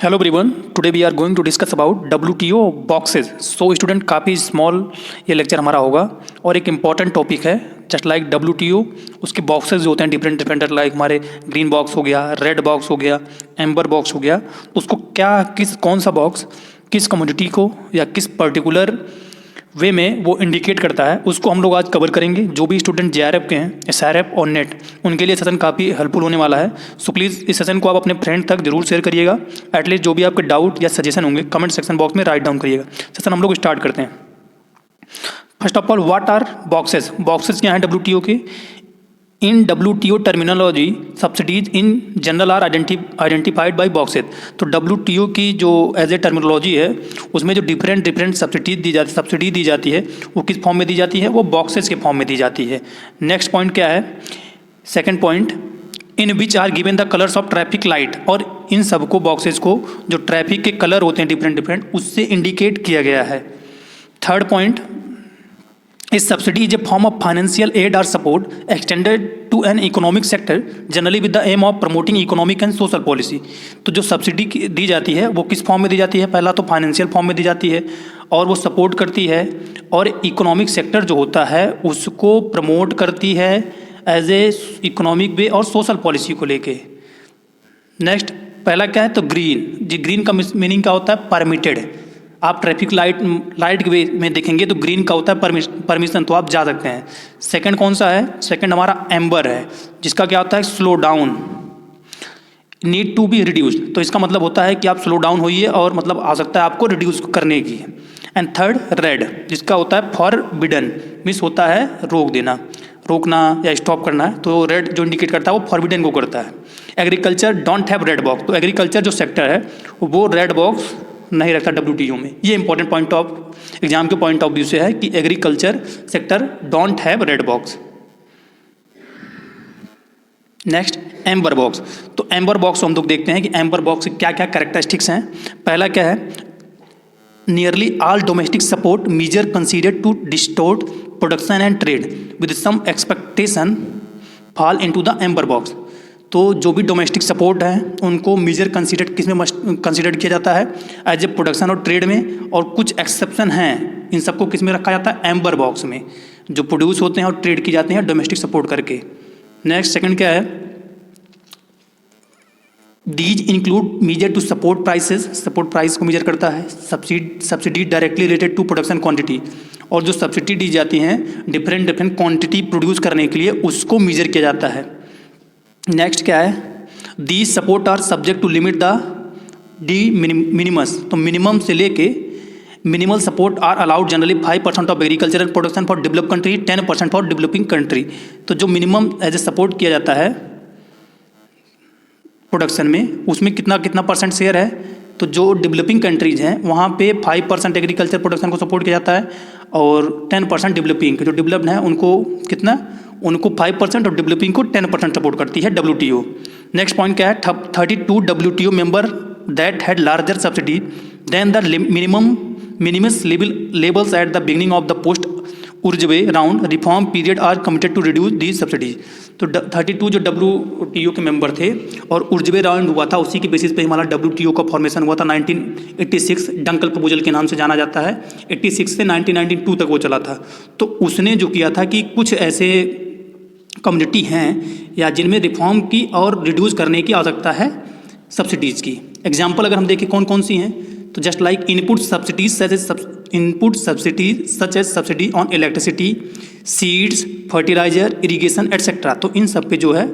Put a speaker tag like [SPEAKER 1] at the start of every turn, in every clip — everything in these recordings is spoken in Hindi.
[SPEAKER 1] Hello everyone, today we are going to discuss about WTO boxes. So student, काफ़ी स्मॉल ये लेक्चर हमारा होगा और एक इम्पॉर्टेंट टॉपिक है। जस्ट लाइक WTO, उसके बॉक्सेस जो होते हैं डिफरेंट डिफरेंट, लाइक हमारे ग्रीन बॉक्स हो गया, रेड बॉक्स हो गया, एम्बर बॉक्स हो गया। उसको कौन सा बॉक्स किस कम्युनिटी को या किस पर्टिकुलर वे में वो इंडिकेट करता है, उसको हम लोग आज कवर करेंगे। जो भी स्टूडेंट JRF के हैं, SRF और नेट, उनके लिए सेशन काफ़ी हेल्पफुल होने वाला है। सो प्लीज़ इस सेशन को आप अपने फ्रेंड तक जरूर शेयर करिएगा। एटलीस्ट जो भी आपके डाउट या सजेशन होंगे कमेंट सेक्शन बॉक्स में राइट डाउन करिएगा। सेशन हम लोग स्टार्ट करते हैं। First of all, what are boxes? Boxes क्या हैं WTO के? In WTO terminology, subsidies in general are identified by boxes. तो WTO की जो एज ए टर्मिनोलॉजी है, उसमें जो डिफरेंट सब्सिडी दी जाती है, वो किस फॉर्म में दी जाती है? वो बॉक्सेस के फॉर्म में दी जाती है। नेक्स्ट पॉइंट क्या है? Second point, in which are given the colours of traffic light. और इन सबको बॉक्सेस को जो ट्रैफिक के कलर होते हैं डिफरेंट उससे इंडिकेट किया गया है। थर्ड पॉइंट, इस subsidy is a form of financial aid और support extended to an economic sector generally with the aim of promoting economic and social policy. तो जो सब्सिडी दी जाती है वो किस फॉर्म में दी जाती है? पहला तो फाइनेंशियल फॉर्म में दी जाती है और वो सपोर्ट करती है और इकोनॉमिक सेक्टर जो होता है उसको प्रमोट करती है एज ए इकोनॉमिक वे और सोशल पॉलिसी को लेके। नेक्स्ट, पहला क्या है? तो ग्रीन। जी, ग्रीन का मीनिंग क्या होता है? परमिटेड। आप ट्रैफिक लाइट के वे में देखेंगे तो ग्रीन का होता है परमिशन, तो आप जा सकते हैं। सेकंड कौन सा है? सेकंड हमारा एम्बर है, जिसका क्या होता है? Slow down, need to be reduced. तो इसका मतलब होता है कि आप स्लो डाउन होइए और मतलब आ सकता है आपको रिड्यूस करने की। एंड थर्ड रेड, जिसका होता है फॉरबिडन, मीन्स होता है रोक देना, रोकना या स्टॉप करना है। तो रेड जो इंडिकेट करता है वो फॉरबिडन को करता है। Agriculture don't have read box. तो एग्रीकल्चर जो सेक्टर है वो रेड बॉक्स नहीं रखता WTO में। ये इंपॉर्टेंट पॉइंट ऑफ एग्जाम के पॉइंट ऑफ व्यू से है कि agriculture sector don't have read box. Next, amber box. तो एम्बर बॉक्स हम लोग देखते हैं कि एम्बर बॉक्स क्या क्या कैरेक्टरिस्टिक्स हैं। पहला क्या है? Nearly all domestic support measure considered to distort production and trade with some expectation fall into the amber box. तो जो भी डोमेस्टिक सपोर्ट है उनको मेजर कंसीडर किया जाता है एज ए प्रोडक्शन और ट्रेड में, और कुछ एक्सेप्शन हैं, इन सबको किस में रखा जाता है? एम्बर बॉक्स में, जो प्रोड्यूस होते हैं और ट्रेड की जाते हैं डोमेस्टिक सपोर्ट करके। नेक्स्ट, सेकंड क्या है? These include measure to support prices. Support price को मेजर करता है। Subsidy directly related to production quantity, और जो सब्सिडी दी जाती हैं डिफरेंट क्वांटिटी प्रोड्यूस करने के लिए उसको मेजर किया जाता है। नेक्स्ट क्या है? These support are subject to limit the de minimis. तो मिनिमम से लेके minimal support are allowed generally 5% of agricultural production for develop country, 10% for developing country. तो जो मिनिमम एज ए सपोर्ट किया जाता है प्रोडक्शन में, उसमें कितना परसेंट शेयर है? तो जो डेवलपिंग कंट्रीज हैं वहाँ पे 5% एग्रीकल्चर प्रोडक्शन को सपोर्ट किया जाता है और 10% डेवलपिंग। जो डेवलप्ड हैं उनको कितना? उनको 5% और डेवलपिंग को 10% सपोर्ट करती है WTO। नेक्स्ट पॉइंट क्या है? 32 WTO member that had larger subsidy than de minimis levels at the beginning of the post Uruguay round reform period are committed to reduce these subsidies. तो 32 जो WTO के मेंबर थे और उर्जवे राउंड हुआ था, उसी के बेसिस पे हमारा WTO का फॉर्मेशन हुआ था 1986, डंकल प्रपोजल के नाम से जाना जाता है। 86 से 1992 तक वो चला था। तो उसने जो किया था कि कुछ ऐसे कम्युनिटी हैं या जिनमें रिफॉर्म की और रिड्यूस करने की आवश्यकता है सब्सिडीज़ की। एग्जाम्पल अगर हम देखें कौन कौन सी हैं, तो just like input subsidies such as subsidy on electricity, seeds, fertilizer, irrigation etcetera. तो इन सब पे जो है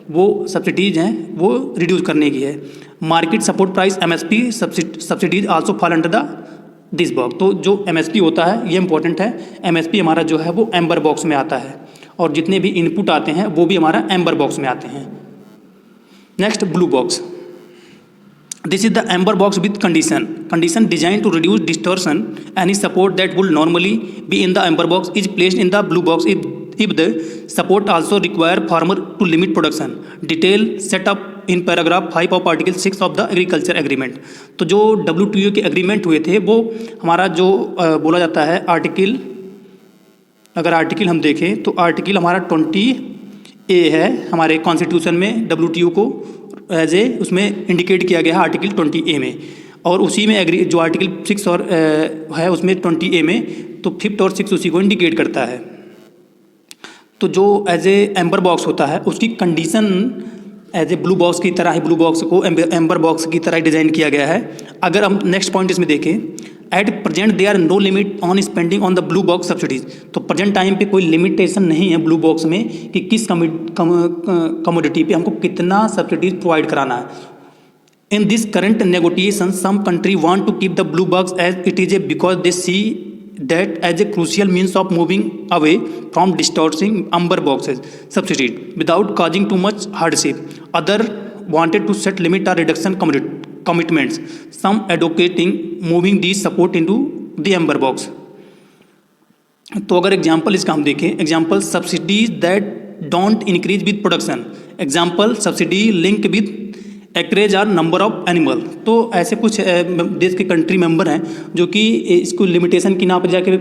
[SPEAKER 1] वो सब्सिडीज़ हैं वो रिड्यूस करने की है। Market support price MSP subsidies also fall under the this box. तो जो MSP होता है ये इंपॉर्टेंट है। MSP हमारा जो है वो एम्बर बॉक्स में आता है और जितने भी इनपुट आते हैं वो भी हमारा एम्बर बॉक्स में आते हैं। Next, blue box. This is the amber box with condition design to reduce distortion. Any support that would normally be in the amber box is placed in the blue box if the support also require farmer to limit production. Detail set up in paragraph 5 of article 6 of the agriculture agreement. तो जो WTO के एग्रीमेंट हुए थे वो हमारा जो बोला जाता है आर्टिकल, अगर आर्टिकल हम देखें तो आर्टिकल हमारा 20A है हमारे कॉन्स्टिट्यूशन में WTO को एज ए उसमें इंडिकेट किया गया है आर्टिकल 20A में, और उसी में एग्री जो आर्टिकल 6 और है उसमें 20A में, तो 5th और 6th उसी को इंडिकेट करता है। तो जो एज ए एम्बर बॉक्स होता है उसकी condition as a blue box की तरह ही, ब्लू बॉक्स को एम्बर बॉक्स की तरह डिज़ाइन किया गया है। अगर हम नेक्स्ट पॉइंट इसमें देखें, at present there are no limit on spending on the blue box subsidies. तो प्रेजेंट टाइम पे कोई लिमिटेशन नहीं है ब्लू बॉक्स में कि किस कमोडिटी पे हमको कितना सब्सिडीज प्रोवाइड कराना है। In this current negotiation some country want to keep the blue box as it is a because they see that as a crucial means of moving away from distorting amber boxes substitute without causing too much hardship. Other wanted to set limit or reduction commitments, some advocating moving these support into the amber box. तो अगर एग्जाम्पल इसका हम देखें, example subsidies that don't increase with production, example subsidy link with acreage or number of animal. तो ऐसे कुछ देश के कंट्री मेंबर हैं जो कि इसको लिमिटेशन की नाम पर जाके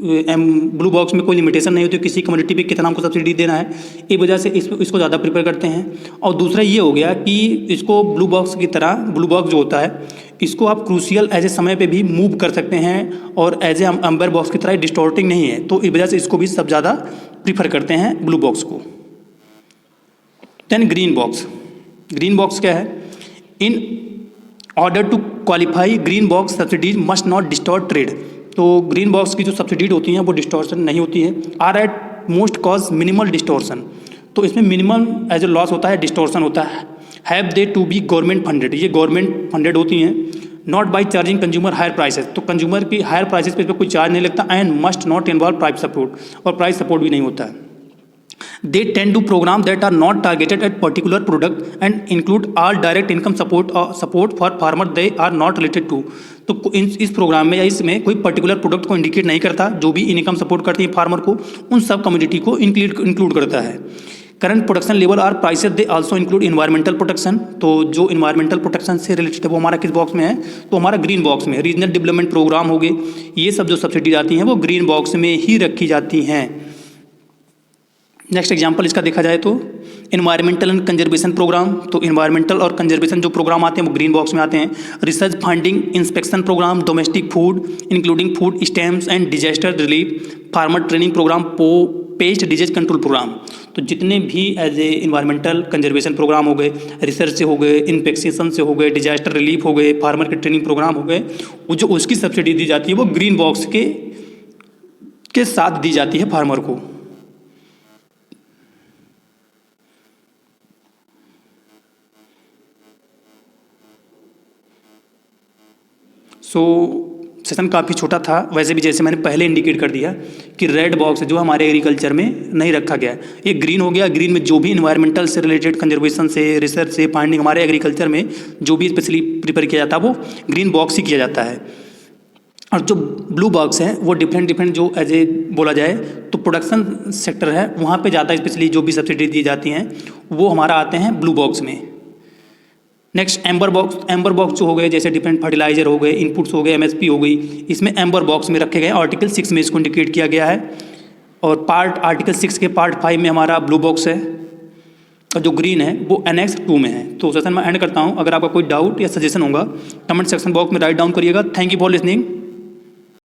[SPEAKER 1] ब्लू बॉक्स में कोई लिमिटेशन नहीं होती किसी कम्युनिटी पे कितना हमको सब्सिडी देना है, एक वजह से इसको ज़्यादा प्रीफर करते हैं। और दूसरा ये हो गया कि इसको ब्लू बॉक्स की तरह, ब्लू बॉक्स जो होता है इसको आप क्रूशियल एज ए समय पे भी मूव कर सकते हैं और एज ए एम्बर बॉक्स की तरह डिस्टॉर्टिंग नहीं है, तो इस वजह से इसको भी सब ज़्यादा प्रीफर करते हैं ब्लू बॉक्स को। Then green box, green box क्या है? In order to qualify green box subsidies must not distort trade. तो ग्रीन बॉक्स की जो सब्सिडीज होती हैं वो डिस्टॉर्शन नहीं होती है, or at most cause minimal distortion. तो इसमें मिनिमम एज ए लॉस होता है, डिस्टॉर्शन होता है। Have they to be government funded, ये गवर्नमेंट फंडेड होती हैं। Not by charging consumer higher prices, तो कंज्यूमर की हायर प्राइसेस पे कोई चार्ज नहीं लगता। And must not involve price support, और प्राइस सपोर्ट भी नहीं होता है। They tend to program that are not targeted at particular product and include all direct income support or support for farmer they are not related to। तो इस प्रोग्राम में या इसमें कोई पर्टिकुलर प्रोडक्ट को इंडिकेट नहीं करता, जो भी इनकम सपोर्ट करती है फार्मर को उन सब कम्युनिटी को इंक्लूड करता है। Current production level or prices they also include environmental protection. तो जो इन्वायरमेंटल प्रोटेक्शन से रिलेटेड है वो हमारा किस बॉक्स में है? तो हमारा ग्रीन बॉक्स में। रीजनल डेवलपमेंट प्रोग्राम हो गए, ये सब जो सब्सिडी आती हैं वो ग्रीन बॉक्स में ही रखी जाती हैं। नेक्स्ट एग्जाम्पल इसका देखा जाए तो इन्वायरमेंटल एंड कंजर्वेशन प्रोग्राम। तो इन्वायरमेंटल और कंजर्वेशन जो प्रोग्राम आते हैं वो ग्रीन बॉक्स में आते हैं। Research funding inspection programme, domestic food including food stamps and disaster relief, farmer training programme, pest disease control programme. तो जितने भी as a environmental conservation programme हो गए, रिसर्च से हो गए, इंस्पेक्शन से हो गए, डिजास्टर रिलीफ हो गए, फार्मर के ट्रेनिंग प्रोग्राम हो गए, वो जो उसकी सब्सिडी दी जाती है वो ग्रीन बॉक्स के साथ दी जाती है फार्मर को। सेशन काफ़ी छोटा था, वैसे भी जैसे मैंने पहले इंडिकेट कर दिया कि रेड बॉक्स जो हमारे एग्रीकल्चर में नहीं रखा गया, ये ग्रीन हो गया। ग्रीन में जो भी इन्वायरमेंटल से रिलेटेड, कंजर्वेशन से, रिसर्च से, फाइंडिंग हमारे एग्रीकल्चर में जो भी स्पेशली प्रिपेयर किया जाता है वो ग्रीन बॉक्स ही किया जाता है। और जो ब्लू बॉक्स है वो डिफरेंट जो एज ए बोला जाए तो प्रोडक्शन सेक्टर है, वहाँ पर ज़्यादा स्पेशली जो भी सब्सिडी दी जाती हैं वो हमारा आते हैं ब्लू बॉक्स में। Next amber box, amber box जो हो गए जैसे डिफरेंट फर्टिलाइजर हो गए, इनपुट्स हो गए, एमएसपी हो गई, इसमें एम्बर बॉक्स में रखे गए। आर्टिकल 6 में इसको इंडिकेट किया गया है, और आर्टिकल 6 के पार्ट 5 में हमारा ब्लू बॉक्स है, और जो ग्रीन है वो एनेक्स 2 में है। तो सेशन में एंड करता हूँ। अगर आपका कोई डाउट या सजेशन होगा कमेंट सेक्शन बॉक्स में राइट डाउन करिएगा। Thank you for listening.